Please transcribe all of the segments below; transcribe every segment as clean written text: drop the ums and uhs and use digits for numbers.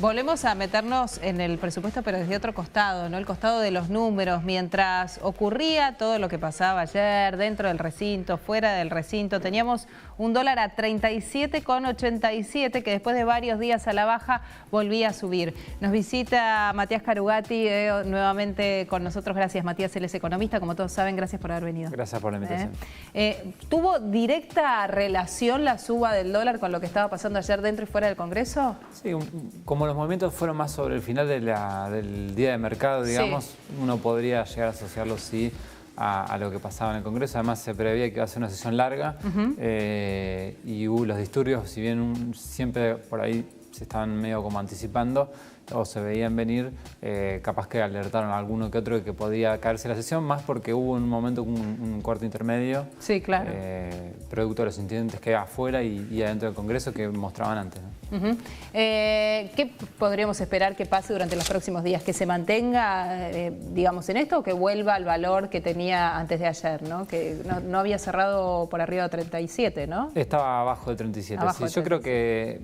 Volvemos a meternos en el presupuesto, pero desde otro costado, ¿no? El costado de los números. Mientras ocurría todo lo que pasaba ayer, dentro del recinto, fuera del recinto, teníamos un dólar a 37,87, que después de varios días a la baja volvía a subir. Nos visita Matías Carugati, nuevamente con nosotros. Gracias, Matías, él es economista, como todos saben. Gracias por haber venido. Gracias por la invitación. ¿Tuvo directa relación la suba del dólar con lo que estaba pasando ayer dentro y fuera del Congreso? Sí, como los movimientos fueron más sobre el final del día de mercado, digamos, sí, uno podría llegar a asociarlo, sí, a lo que pasaba en el Congreso. Además, se preveía que iba a ser una sesión larga y hubo los disturbios, si bien siempre por ahí se estaban medio como anticipando o se veían venir, capaz que alertaron a alguno que otro de que podía caerse la sesión, más porque hubo un momento un cuarto intermedio, sí, claro, producto de los incidentes que hay afuera y adentro del Congreso que mostraban antes, ¿no? ¿Qué podríamos esperar que pase durante los próximos días? ¿Que se mantenga, digamos, en esto o que vuelva al valor que tenía antes de ayer, ¿no? Que no había cerrado por arriba de 37, ¿no? Estaba abajo de 37. Abajo de 37. Yo creo que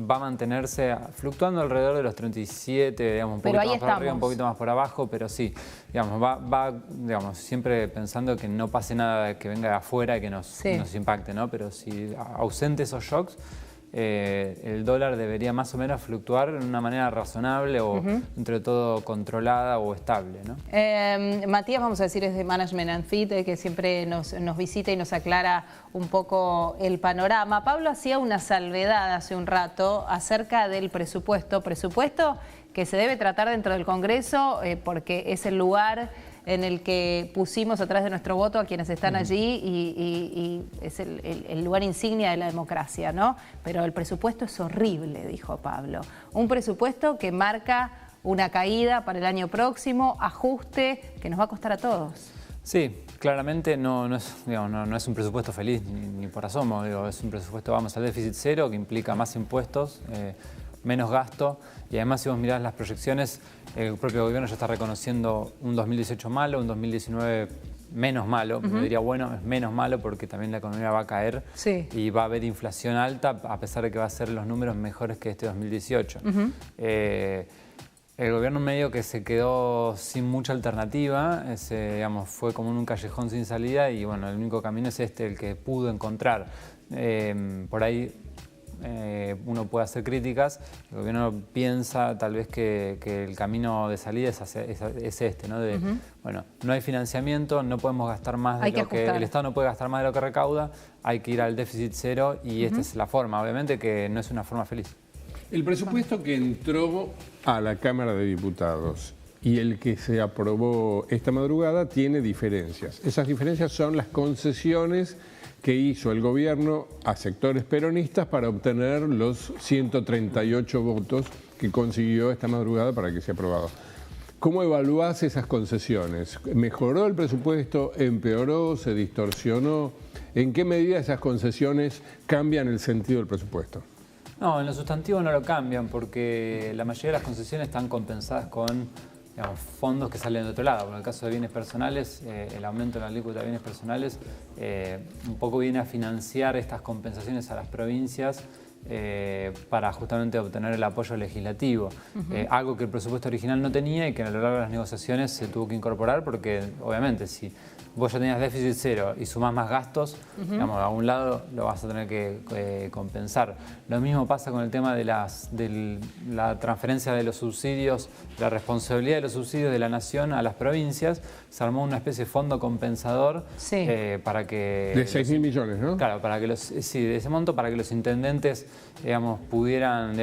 va a mantenerse fluctuando alrededor de los 37, digamos, un poquito más por arriba, un poquito más por abajo, pero sí, digamos, digamos, siempre pensando que no pase nada que venga de afuera y que nos impacte, ¿no? Pero si ausente esos shocks, el dólar debería más o menos fluctuar de una manera razonable o entre todo controlada o estable, ¿no? Matías, vamos a decir, es de Management and Fit, que siempre nos visita y nos aclara un poco el panorama. Pablo hacía una salvedad hace un rato acerca del presupuesto que se debe tratar dentro del Congreso porque es el lugar en el que pusimos a través de nuestro voto a quienes están allí y es el lugar insignia de la democracia, ¿no? Pero el presupuesto es horrible, dijo Pablo. Un presupuesto que marca una caída para el año próximo, ajuste que nos va a costar a todos. Sí, claramente no es un presupuesto feliz ni por asomo, es un presupuesto, vamos al déficit cero, que implica más impuestos, menos gasto, y además si vos mirás las proyecciones, el propio gobierno ya está reconociendo un 2018 malo, un 2019 menos malo, yo diría, bueno, es menos malo porque también la economía va a caer y va a haber inflación alta, a pesar de que va a ser los números mejores que este 2018. El gobierno medio que se quedó sin mucha alternativa, digamos, fue como en un callejón sin salida y bueno, el único camino es el que pudo encontrar. Por ahí uno puede hacer críticas, el gobierno piensa tal vez que el camino de salida es este, ¿no? Bueno, no hay financiamiento, no podemos gastar más de lo que el Estado no puede gastar más de lo que recauda, hay que ir al déficit cero y esta es la forma, obviamente que no es una forma feliz. El presupuesto que entró a la Cámara de Diputados y el que se aprobó esta madrugada tiene diferencias. Esas diferencias son las concesiones que hizo el gobierno a sectores peronistas para obtener los 138 votos que consiguió esta madrugada para que sea aprobado. ¿Cómo evaluás esas concesiones? ¿Mejoró el presupuesto? ¿Empeoró? ¿Se distorsionó? ¿En qué medida esas concesiones cambian el sentido del presupuesto? No, en lo sustantivo no lo cambian porque la mayoría de las concesiones están compensadas con fondos que salen de otro lado. En el caso de bienes personales, el aumento de la alícuota de bienes personales un poco viene a financiar estas compensaciones a las provincias para justamente obtener el apoyo legislativo. Algo que el presupuesto original no tenía y que a lo largo de las negociaciones se tuvo que incorporar porque obviamente si vos ya tenías déficit cero y sumás más gastos, digamos, a un lado lo vas a tener que compensar. Lo mismo pasa con el tema de la transferencia de los subsidios, la responsabilidad de los subsidios de la nación a las provincias. Se armó una especie de fondo compensador para que... De 6.000 millones, ¿no? Claro, para que de ese monto, para que los intendentes, digamos, tuvieran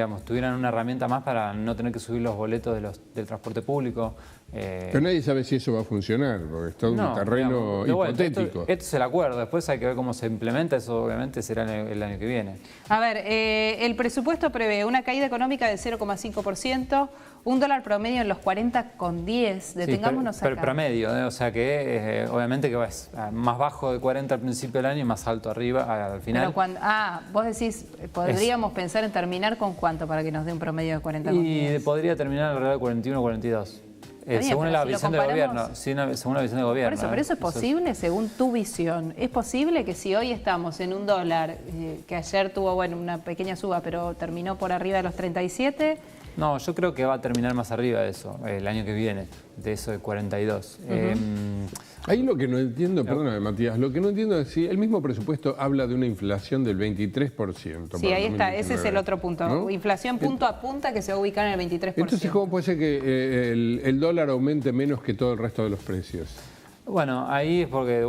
una herramienta más para no tener que subir los boletos del transporte público. Pero nadie sabe si eso va a funcionar, porque es todo un terreno hipotético. Esto es el acuerdo, después hay que ver cómo se implementa, eso obviamente será el año que viene. A ver, el presupuesto prevé una caída económica del 0,5%, un dólar promedio en los 40,10, detengámonos acá. Pero promedio, o sea que obviamente que es más bajo de 40 al principio del año y más alto arriba al final. Pero vos decís, podríamos pensar en terminar con cuánto para que nos dé un promedio de 40,10. Y podría terminar alrededor de 41 o 42. Según la visión del gobierno. Según la visión del gobierno. Por eso, pero eso es posible según tu visión. ¿Es posible que si hoy estamos en un dólar, que ayer tuvo una pequeña suba, pero terminó por arriba de los 37? No, yo creo que va a terminar más arriba de eso, el año que viene, de eso de 42. Ahí lo que no entiendo, perdóname Matías, lo que no entiendo es si el mismo presupuesto habla de una inflación del 23%. Sí, ahí está, ese es el otro punto. ¿No? Inflación punto a punta que se va a ubicar en el 23%. Entonces, ¿cómo puede ser que el dólar aumente menos que todo el resto de los precios? Bueno, ahí es porque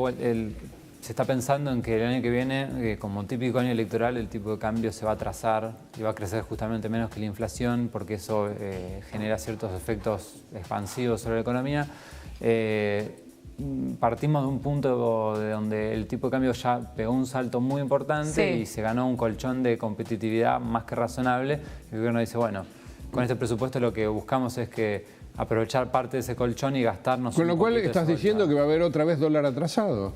se está pensando en que el año que viene, como típico año electoral, el tipo de cambio se va a atrasar y va a crecer justamente menos que la inflación, porque eso genera ciertos efectos expansivos sobre la economía. Partimos de un punto de donde el tipo de cambio ya pegó un salto muy importante y se ganó un colchón de competitividad más que razonable. El gobierno dice, bueno, con este presupuesto lo que buscamos es que aprovechar parte de ese colchón y gastarnos. Con lo cual estás diciendo que va a haber otra vez dólar atrasado.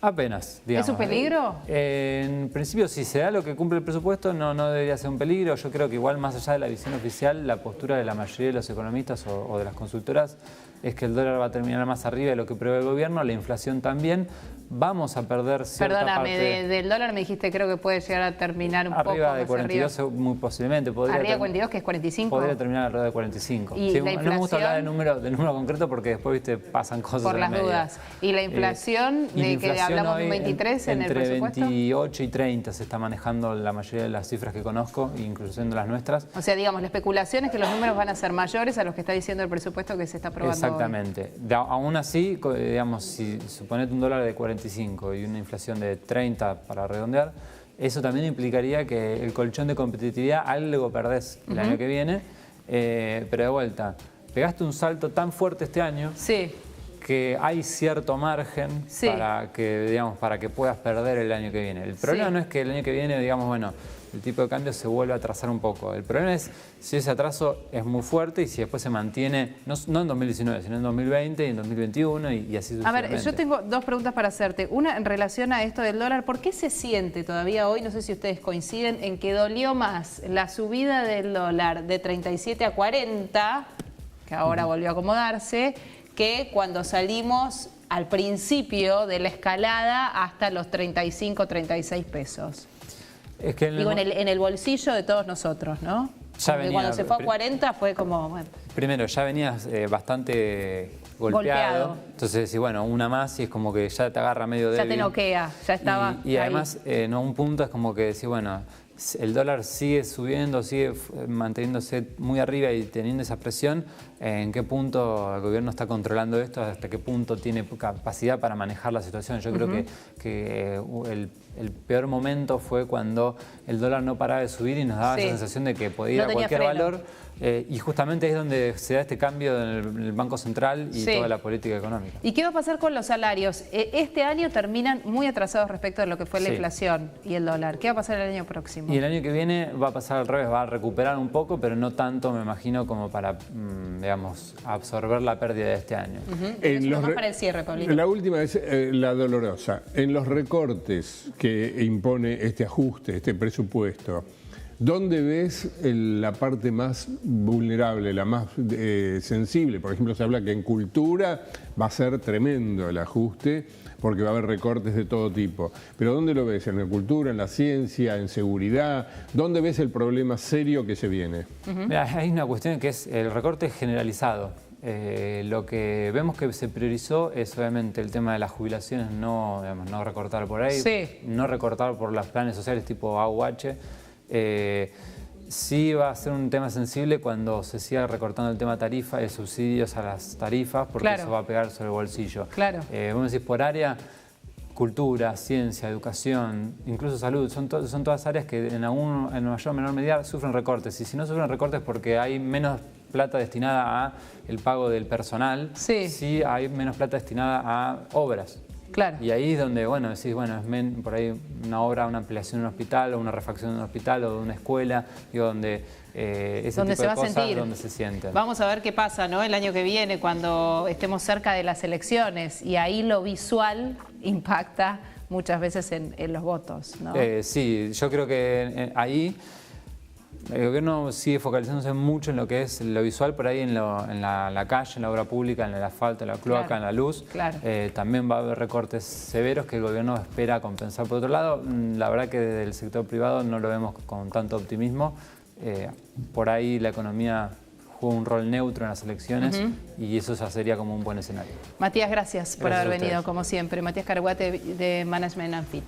Apenas, digamos. ¿Es un peligro? En principio, si se da lo que cumple el presupuesto, no debería ser un peligro. Yo creo que igual, más allá de la visión oficial, la postura de la mayoría de los economistas o de las consultoras es que el dólar va a terminar más arriba de lo que prevé el gobierno, la inflación también. Vamos a perder cierta parte... del dólar me dijiste, creo que puede llegar a terminar un poco más arriba de 42, arriba. Muy posiblemente. Arriba de 42, que es 45. Podría terminar alrededor de 45. ¿Y la inflación? No me gusta hablar del número concreto porque después, viste, pasan cosas por las dudas. ¿Y la inflación, de que hablamos de un 23 en el presupuesto? Entre 28 y 30 se está manejando la mayoría de las cifras que conozco, incluyendo las nuestras. O sea, digamos, la especulación es que los números van a ser mayores a los que está diciendo el presupuesto que se está aprobando. Exactamente. Aún así, digamos, si suponete un dólar de 45 y una inflación de 30 para redondear, eso también implicaría que el colchón de competitividad algo perdés el año que viene, pero de vuelta, pegaste un salto tan fuerte este año que hay cierto margen para que puedas perder el año que viene. El problema no es que el año que viene, digamos, bueno, el tipo de cambio se vuelve a atrasar un poco. El problema es si ese atraso es muy fuerte y si después se mantiene, no en 2019, sino en 2020 y en 2021 y así sucesivamente. A ver, yo tengo dos preguntas para hacerte. Una en relación a esto del dólar. ¿Por qué se siente todavía hoy, no sé si ustedes coinciden, en que dolió más la subida del dólar de 37 a 40, que ahora volvió a acomodarse, que cuando salimos al principio de la escalada hasta los 35, 36 pesos? Es que digo, en el bolsillo de todos nosotros, ¿no? Cuando se fue a 40 fue como... Bueno. Primero, ya venías bastante golpeado. Entonces, bueno, una más y es como que ya te agarra medio débil. Ya te noquea, ya estaba Y además, un punto es como que decir, bueno, el dólar sigue subiendo, sigue manteniéndose muy arriba y teniendo esa presión. ¿En qué punto el gobierno está controlando esto? ¿Hasta qué punto tiene capacidad para manejar la situación? Yo creo que el peor momento fue cuando el dólar no paraba de subir y nos daba esa sensación de que podía ir a cualquier valor. Y justamente es donde se da este cambio en el Banco Central y toda la política económica. ¿Y qué va a pasar con los salarios? Este año terminan muy atrasados respecto de lo que fue la inflación y el dólar. ¿Qué va a pasar el año próximo? Y el año que viene va a pasar al revés, va a recuperar un poco, pero no tanto, me imagino, como para, digamos, absorber la pérdida de este año. Eso más para el cierre, Paulino. La última es la dolorosa. En los recortes que impone este ajuste, este presupuesto, ¿dónde ves la parte más vulnerable, la más sensible? Por ejemplo, se habla que en cultura va a ser tremendo el ajuste porque va a haber recortes de todo tipo. Pero ¿dónde lo ves? ¿En la cultura, en la ciencia, en seguridad? ¿Dónde ves el problema serio que se viene? Mira, hay una cuestión que es el recorte generalizado. Lo que vemos que se priorizó es obviamente el tema de las jubilaciones, no recortar por ahí, no recortar por los planes sociales tipo AUH. Sí va a ser un tema sensible cuando se siga recortando el tema tarifa, de subsidios a las tarifas, porque eso va a pegar sobre el bolsillo. Vamos a decir, por área, cultura, ciencia, educación, incluso salud, son todas áreas que en mayor o menor medida sufren recortes. Y si no sufren recortes porque hay menos plata destinada a el pago del personal, sí hay menos plata destinada a obras. Y ahí es donde, decís, es por ahí una obra, una ampliación de un hospital, o una refacción de un hospital, o de una escuela, donde ese tipo de cosas donde se sienten. Vamos a ver qué pasa, ¿no? El año que viene, cuando estemos cerca de las elecciones, y ahí lo visual impacta muchas veces en los votos, ¿no? Sí, yo creo que ahí El gobierno sigue focalizándose mucho en lo que es lo visual, por ahí en la calle, en la obra pública, en el asfalto, en la cloaca, Claro, en la luz. claro. También va a haber recortes severos que el gobierno espera compensar. Por otro lado, la verdad que desde el sector privado no lo vemos con tanto optimismo. Por ahí la economía juega un rol neutro en las elecciones y eso ya sería como un buen escenario. Matías, gracias por Gracias haber a ustedes. venido, como siempre. Matías Carguate de Management and Fit.